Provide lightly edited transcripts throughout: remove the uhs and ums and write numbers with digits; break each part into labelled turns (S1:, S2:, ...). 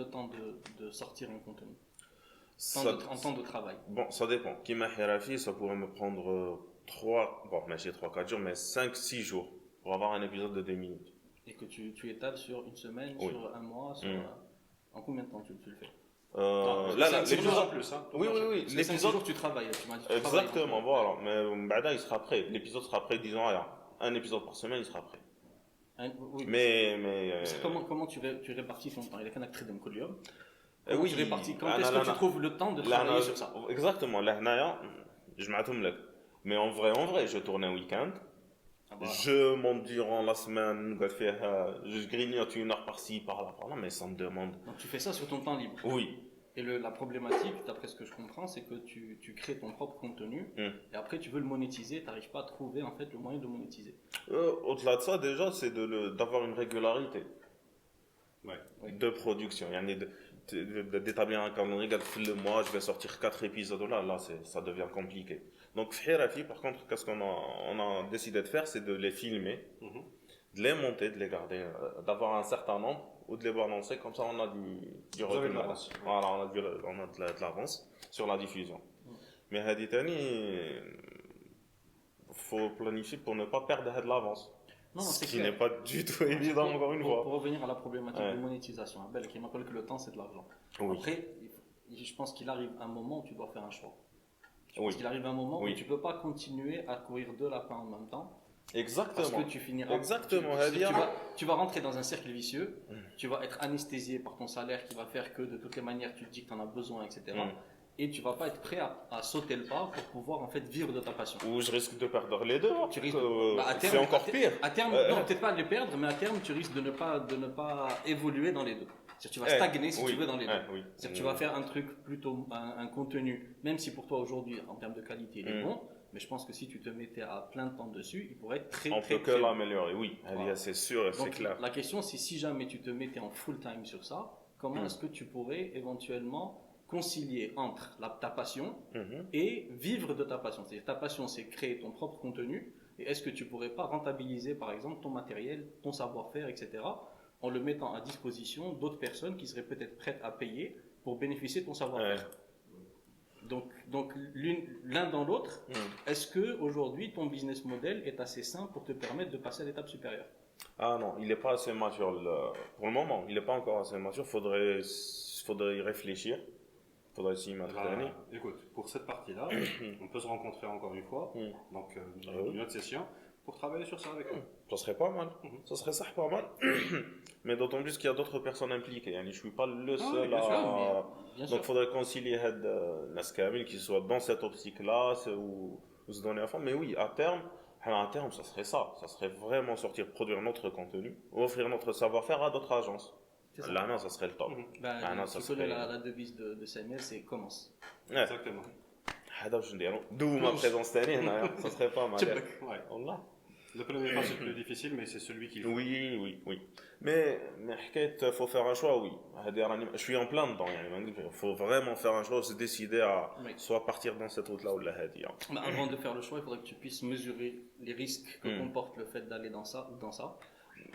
S1: de temps de sortir un contenu en temps de travail?
S2: Bon, ça dépend. Kima Hirafi, ça pourrait me prendre 4 jours, mais 5-6 jours pour avoir un épisode de 2 minutes.
S1: Et que tu étales sur une semaine,
S2: Oui.
S1: sur un mois, en combien de temps tu le fais?
S2: L'épisode
S3: en plus, hein.
S2: Oui.
S1: Parce que 5 jours tu travailles, tu m'as dit que tu travailles.
S2: Exactement, voilà. Mais Bada, il sera prêt. L'épisode sera prêt, disons, un épisode par semaine, il sera prêt.
S1: Oui.
S2: Mais
S1: Comment tu répartis ton temps? Il y a qu'un acte de Mkolium.
S2: oui,
S1: Tu répartis. Quand est-ce que tu trouves le temps de travailler sur ça?
S2: Exactement. Là, je m'attends là. Mais en vrai, je tourne un week-end. Je monte durant la semaine, je grignote 1 heure par-ci, par-là, mais ça me demande.
S1: Donc tu fais ça sur ton temps libre.
S2: Oui.
S1: Et la problématique, d'après ce que je comprends, c'est que tu crées ton propre contenu et après tu veux le monétiser, tu n'arrives pas à trouver en fait le moyen de le monétiser.
S2: Au-delà de ça, déjà, c'est d'avoir une régularité de production. D'établir un calendrier, le mois, je vais sortir 4 épisodes, là ça devient compliqué. Donc, Hirafi, par contre, qu'est-ce qu'on a décidé de faire, c'est de les filmer, de les monter, de les garder, d'avoir un certain nombre, ou de les balancer, comme ça on a du recul. Voilà, on a de l'avance sur la diffusion. Mais Haditani, il faut planifier pour ne pas perdre de l'avance. Ce qui n'est pas du tout évident, encore une fois.
S1: Pour revenir à la problématique de monétisation, qui m'appelle que le temps c'est de l'argent.
S2: Oui.
S1: Après, je pense qu'il arrive un moment où tu dois faire un choix.
S2: Oui.
S1: Il arrive un moment où tu ne peux pas continuer à courir 2 lapins en même temps.
S2: Exactement.
S1: Parce que tu finiras.
S2: Exactement.
S1: Tu vas rentrer dans un cercle vicieux, tu vas être anesthésié par ton salaire qui va faire que de toutes les manières tu te dis que tu en as besoin, etc. Et tu vas pas être prêt à sauter le pas pour pouvoir en fait vivre de ta passion.
S2: Ou je risque de perdre les deux.
S1: C'est encore pire. À terme, non, peut-être pas les perdre, mais à terme tu risques de ne pas évoluer dans les deux. Tu vas stagner si tu veux dans les deux. C'est-à-dire tu vas faire un truc plutôt un contenu, même si pour toi aujourd'hui en termes de qualité il est bon, mais je pense que si tu te mettais à plein de temps dessus, il pourrait être très
S2: On
S1: très
S2: peut que l'améliorer, oui. Voilà. C'est sûr, c'est clair.
S1: La question c'est si jamais tu te mettais en full time sur ça, comment est-ce que tu pourrais éventuellement concilier entre ta passion et vivre de ta passion. C'est-à-dire ta passion, c'est créer ton propre contenu. Et est-ce que tu pourrais pas rentabiliser, par exemple, ton matériel, ton savoir-faire, etc., en le mettant à disposition d'autres personnes qui seraient peut-être prêtes à payer pour bénéficier de ton savoir-faire. Donc l'un dans l'autre, est-ce que aujourd'hui ton business model est assez sain pour te permettre de passer à l'étape supérieure?
S2: Ah non, il n'est pas assez mature pour le moment. Il n'est pas encore assez mature. Faudrait y réfléchir. Faudrait s'y mettre.
S3: Écoute, pour cette partie-là, on peut se rencontrer encore une fois, donc une autre session, pour travailler sur ça avec eux.
S2: Ça serait pas mal. Ça serait ça pas mal. Mais d'autant plus qu'il y a d'autres personnes impliquées. Je suis pas le seul à. Donc il faudrait concilier Nas Kamil qui soit dans cette optique-là ou se donner à fond. Mais oui, à terme, ça serait ça. Ça serait vraiment sortir, produire notre contenu, offrir notre savoir-faire à d'autres agences. Là, non, ça serait le top.
S1: Tu connais la devise de Samuel, c'est commence.
S3: Exactement.
S2: D'où ma présence télé, ça serait pas mal.
S3: Le premier pas c'est le plus difficile, mais c'est celui qu'il faut.
S2: Oui. Mais il faut faire un choix, oui. Je suis en plein dedans. Il faut vraiment faire un choix, se décider à soit partir dans cette route-là ou la Hadia.
S1: Avant de faire le choix, il faudrait que tu puisses mesurer les risques que comporte le fait d'aller dans ça ou dans ça.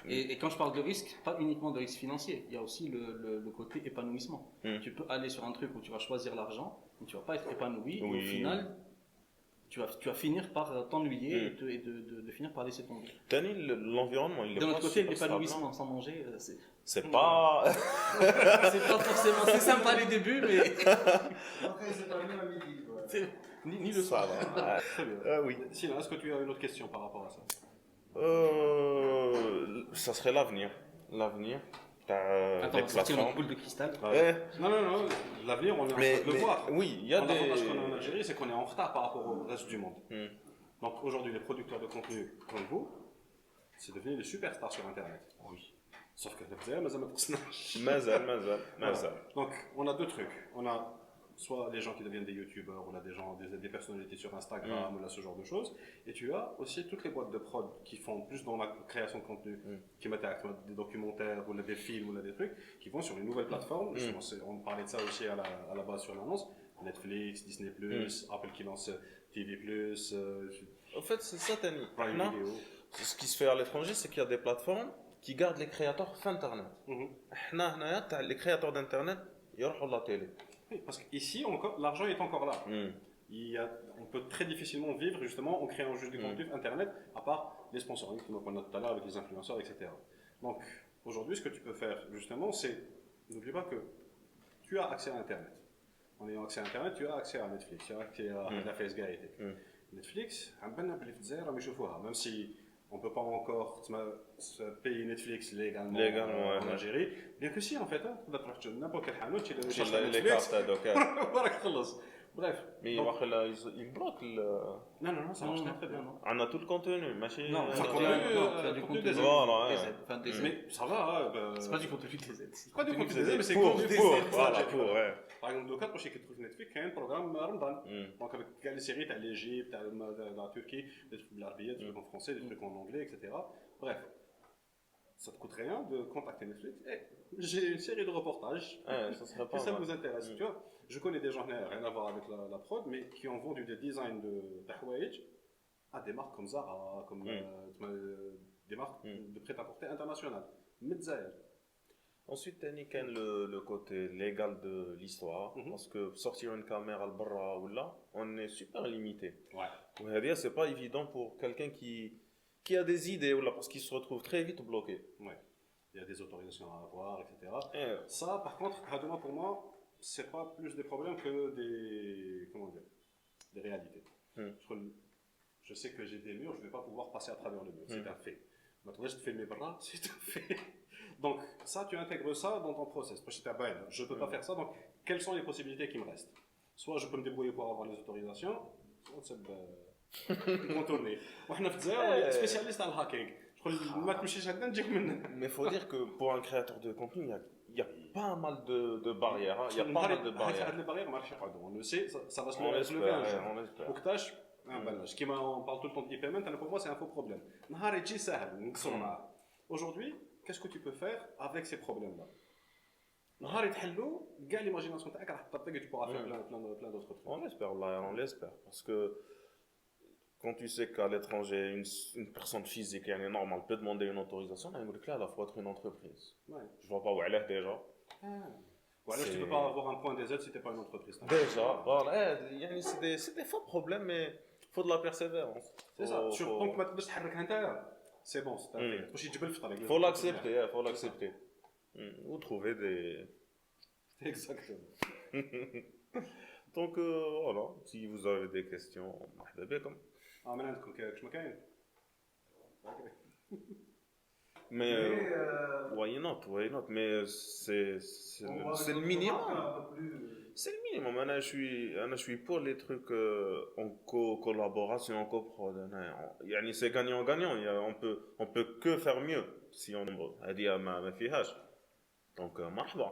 S1: Et quand je parle de risque, pas uniquement de risque financier, il y a aussi le côté épanouissement. Tu peux aller sur un truc où tu vas choisir l'argent, mais tu vas pas être épanoui. Au final, tu vas finir par t'ennuyer et de finir par laisser tomber.
S2: L'environnement, il est
S1: de notre côté, l'épanouissement sans manger,
S2: c'est pas...
S1: c'est pas forcément... C'est sympa les débuts, mais...
S4: Après, c'est pas mieux à midi.
S1: Ni le soir.
S3: Très bien.
S2: Oui.
S3: Sinon, est-ce que tu as une autre question par rapport à ça?
S2: Ça serait l'avenir.
S1: Attends, on va sortir notre boule de cristal.
S3: Non. L'avenir, on est en train de le voir.
S2: Oui, il y a des...
S3: L'avantage qu'on a en Algérie, c'est qu'on est en retard par rapport au reste du monde. Donc aujourd'hui, les producteurs de contenu comme vous, c'est devenu des superstars sur Internet. Oui. Sauf que Donc, on a 2 trucs. On a soit des gens qui deviennent des youtubeurs, on a des personnalités sur Instagram, ou là, ce genre de choses. Et tu as aussi toutes les boîtes de prod qui font plus dans la création de contenu, qui mettent des documentaires, ou là, des films, ou là, des trucs, qui vont sur les nouvelles plateformes. On parlait de ça aussi à la base sur l'annonce. Netflix, Disney+, Apple qui lance TV+.
S2: En fait, c'est ça,
S3: Prime Video.
S2: Ce qui se fait à l'étranger, c'est qu'il y a des plateformes qui garde les créateurs fin internet. Les créateurs d'internet ils يروحوا la télé.
S3: Oui, parce qu'ici l'argent est encore là. On peut très difficilement vivre justement en créant juste du contenu internet, à part les sponsoring, comme on a tout à l'heure avec les influenceurs, etc. Donc aujourd'hui, ce que tu peux faire justement, c'est n'oublie pas que tu as accès à internet. En ayant accès à internet, tu as accès à Netflix, tu as accès à la Facebook. Netflix, même si on ne peut pas encore payer Netflix légalement en Algérie, bien que si en fait, n'importe quel hanot, tu le Netflix. Bref.
S2: Mais il bloque le.
S3: Non, ça marche très bien.
S2: On a tout le contenu, machin.
S1: Non, tu as du contenu DZ. Mais
S3: ça va.
S1: C'est pas du contenu DZ.
S3: C'est pas du contenu DZ, mais c'est
S2: pour.
S3: Par exemple, le cas pour chez Netflix, il y a un programme Ramadan. Donc avec les séries, tu as l'Égypte, tu as la Turquie, des trucs de l'Arabie, des trucs en français, des trucs en anglais, etc. Bref. Ça te coûte rien de contacter Netflix. J'ai une série de reportages. Si ça vous intéresse, tu vois. Je connais des gens, rien à voir avec la prod, mais qui ont vendu des designs de Tahwaïj à des marques comme Zara, comme des marques de prêt-à-porter internationales.
S2: Ensuite, il y a le côté légal de l'histoire, parce que sortir une caméra al barra ou là, on est super limité. Ouais. C'est pas évident pour quelqu'un qui a des idées ou là, parce qu'il se retrouve très vite bloqué.
S3: Ouais. Il y a des autorisations à avoir, etc. Ça, par contre, pour moi, c'est pas plus des problèmes que des réalités. Je sais que j'ai des murs, je vais pas pouvoir passer à travers le mur, c'est un fait. Maintenant, je te fais mes bras, c'est un fait. Donc, ça, tu intègres ça dans ton process. Je peux pas faire ça, donc quelles sont les possibilités qui me restent? Soit je peux me débrouiller pour avoir les autorisations, soit c'est contourner. On est spécialiste en hacking.
S2: Mais il faut dire que pour un créateur de contenu, il y a pas mal de barrières. Il y a pas mal de barrières.
S3: On le sait, ça va se lever un jour. On parle tout le temps de e-payment, pour moi c'est un faux problème. Aujourd'hui, qu'est-ce que tu peux faire avec ces problèmes-là? L'imagination, tu pourras faire plein d'autres trucs.
S2: On l'espère, parce que quand tu sais qu'à l'étranger, une personne physique et normale peut demander une autorisation, il faut être une entreprise. Je vois pas où elle est déjà.
S3: Voilà, tu ne peux pas avoir un point des aides si tu n'es pas une entreprise.
S2: Déjà, voilà, c'est des faux problèmes, mais il faut de la persévérance.
S3: C'est ça. Donc, c'est bon, c'est un fait.
S2: Il faut l'accepter. Ou trouver des...
S3: Exactement.
S2: Donc, voilà, si vous avez des questions, mais why not, mais c'est le minimum. C'est le minimum. Je suis pour les trucs en collaboration, en coprod. C'est gagnant-gagnant. On peut que faire mieux si on ma fihage. Donc, marhaba.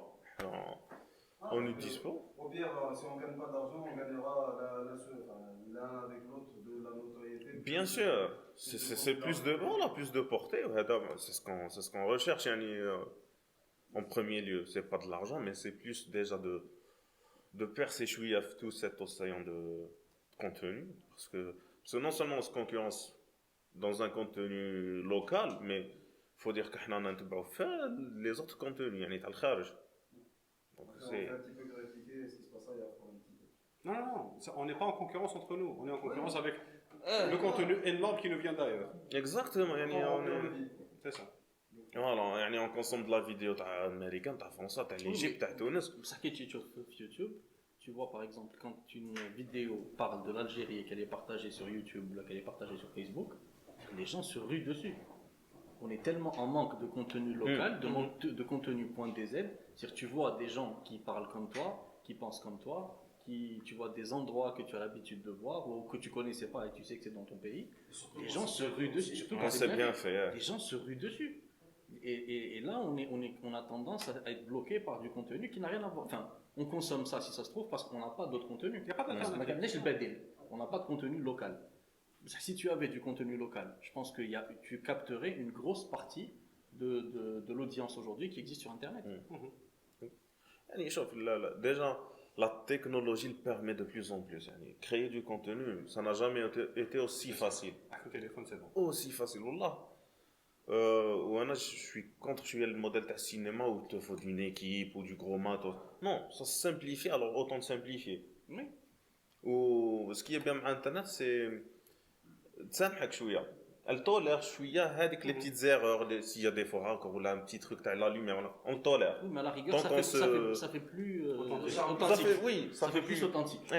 S2: On est dispo.
S4: Au pire, si on ne gagne pas d'argent, on gagnera l'un avec l'autre de la notoriété.
S2: Bien sûr, c'est plus de portée. C'est ce qu'on recherche en premier lieu. C'est pas de l'argent, mais c'est plus déjà de percer à tout cet océan de contenu. Parce que non seulement on se concurrence dans un contenu local, mais il faut dire qu'on a fait les autres contenus, t'as le kharj.
S4: Donc c'est un petit peu gratifié, ce qui se passe ailleurs pour un petit peu.
S3: Non, on n'est pas en concurrence entre nous, on est en concurrence avec le contenu énorme qui nous vient d'ailleurs.
S2: Exactement,
S3: c'est ça.
S2: Voilà, on consomme de la vidéo américaine, française, l'Égypte, Tunis.
S1: Ça qui est sur YouTube, tu vois par exemple quand une vidéo parle de l'Algérie et qu'elle est partagée sur YouTube, qu'elle est partagée sur Facebook, les gens se ruent dessus. On est tellement en manque de contenu local, de contenu .dz. C'est-à-dire tu vois des gens qui parlent comme toi, qui pensent comme toi, tu vois des endroits que tu as l'habitude de voir ou que tu connaissais pas et tu sais que c'est dans ton pays. Les gens se ruent dessus. Surtout quand
S2: c'est bien fait.
S1: Les gens se ruent dessus. Et là, on a tendance à être bloqué par du contenu qui n'a rien à voir. Enfin, on consomme ça si ça se trouve parce qu'on n'a pas d'autre contenu. Il n'y a pas d'alternative. On n'a pas de contenu local. Si tu avais du contenu local, je pense que tu capterais une grosse partie de l'audience aujourd'hui qui existe sur Internet.
S2: Déjà, la technologie le permet de plus en plus. Créer du contenu, ça n'a jamais été aussi facile.
S3: Avec le téléphone, c'est bon.
S2: Aussi facile, wallah. Je suis contre le modèle de cinéma où il te faut une équipe ou du gros matos. Non, ça se simplifie, alors autant de simplifier.
S1: Oui.
S2: Ou ce qui est bien avec Internet, c'est. تسامحك شوية. Elle tolère شوية هذيك les petites erreurs, s'il y a des fois raccords ou là un petit truc تاع la lumière, on tolère.
S1: Oui, mais à la rigueur, ça fait plus authentique. Ça fait plus authentique.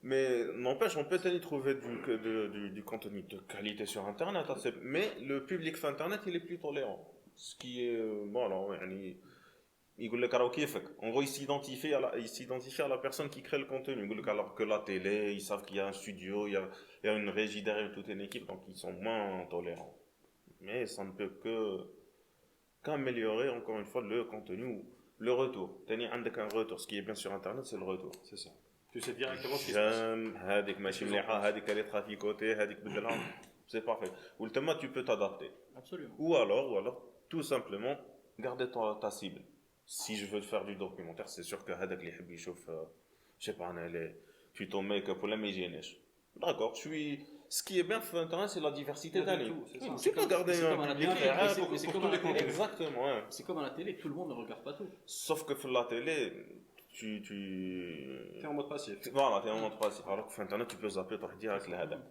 S2: Mais n'empêche, on peut trouver du contenu de qualité sur Internet. Mais le public sur Internet, il est plus tolérant. Ce qui est... Bon, alors, il dit en gros, il s'identifie à la personne qui crée le contenu. Alors que la télé, ils savent qu'il y a un studio, il y a une régie derrière toute une équipe, donc ils sont moins tolérants. Mais ça ne peut qu'améliorer, encore une fois, le contenu, le retour. Avec un retour. Ce qui est bien sur Internet, c'est le retour.
S3: C'est ça. Tu sais directement ce qui se passe.
S2: هذيك ماشي مليحه هذيك اللي ترافيكوتي هذيك بدلها c'est parfait. Ou le thème tu peux t'adapter.
S1: Absolument.
S2: Ou alors tout simplement garder ta cible. Si je veux faire du documentaire, c'est sûr que هذاك اللي يحب يشوف je sais pas انا les tutos make-up ولا ما يجينيش. D'accord, ce qui est bien sur Internet, c'est la diversité d'années. Tu peux garder un public
S1: c'est comme à la télé.
S2: Exactement.
S1: C'est comme à la télé, tout le monde ne regarde pas tout.
S2: Sauf que sur la télé, tu
S3: es en mode passif.
S2: Voilà, tu es en mode passif. Alors que sur Internet, tu peux zapper par direct les hadam.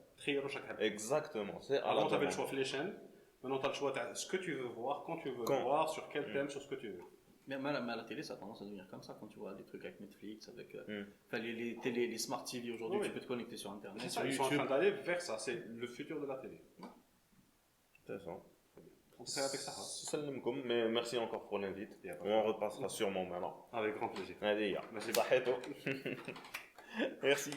S2: Exactement.
S3: Avant, tu avais le choix sur les chaînes. Maintenant, tu as le choix de ce que tu veux voir, quand tu veux voir, sur quel thème, sur ce que tu veux.
S1: Mais à la télé, ça a tendance à devenir comme ça quand tu vois des trucs avec Netflix, avec les Smart TV aujourd'hui, tu peux te connecter sur Internet.
S3: C'est ça, ils sont en train d'aller vers ça. C'est le futur de la télé.
S2: C'est ça.
S3: C'est avec ça.
S2: Mais merci encore pour l'invite. On repassera sûrement maintenant.
S3: Avec grand plaisir.
S2: Allez, merci. Merci.